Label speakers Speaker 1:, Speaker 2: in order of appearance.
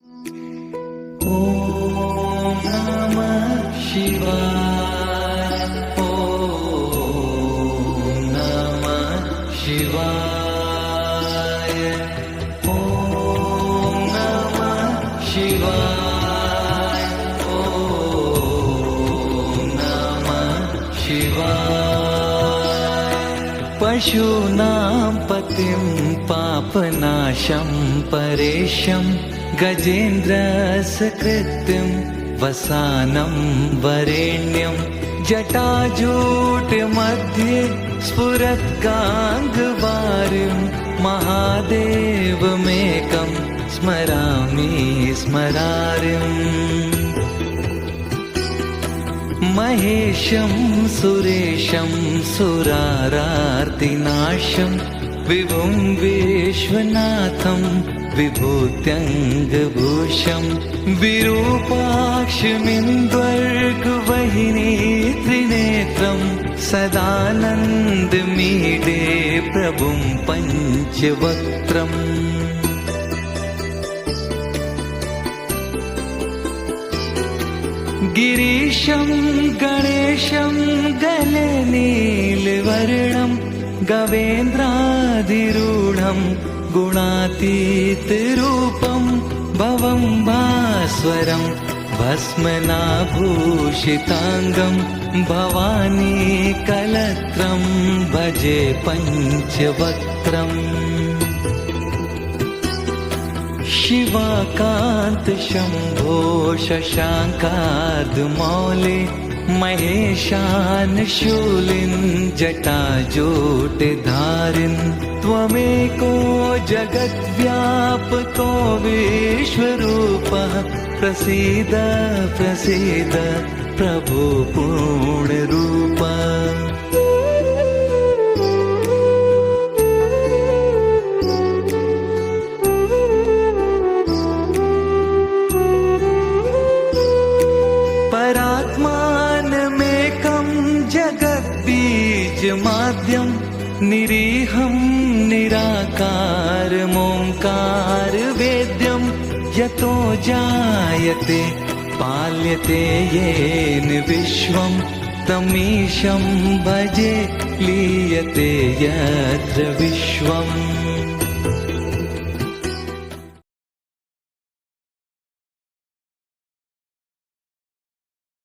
Speaker 1: ॐ नमः शिवाय। ॐ नमः शिवाय। ॐ नमः शिवाय। ॐ नमः शिवाय। पशूनां पतिं पापनाशं परेशं गजेन्द्रसकृत्यं वसानं वरेण्यं जटाजूटमध्ये स्फुरत्गाङ्गवारिं महादेवमेकं स्मरामि स्मरारिम्। महेशं सुरेशं सुरारार्तिनाशं विभुं विश्वनाथं विभूत्यङ्गभूषं विरूपाक्षमिन्द्वर्गवहिनी त्रिनेत्रं सदानन्दमीडे प्रभुं पञ्चवक्त्रम्। गिरीशं गणेशं गले नीलवर्णं गवेन्द्राधिरूढं गुणातीतरूपं भवं भास्वरं भस्मनाभूषिताङ्गं भवानी कलत्रं भजे पञ्चवक्त्रम्। शिवाकान्त शम्भो शशाङ्काद्मौले महेशान् शूलिन् जटाजूटधारिन् त्वमेको जगद्व्यापको विश्वरूपः प्रसीद प्रसीद प्रभो पूर्णरूप। परात्मानमेकं जगद्बीजमाद्यं निरीहं निराकारमोङ्कारवेद्यं यतो जायते पाल्यते येन विश्वं तमीशं भजे लीयते यत्र विश्वम्।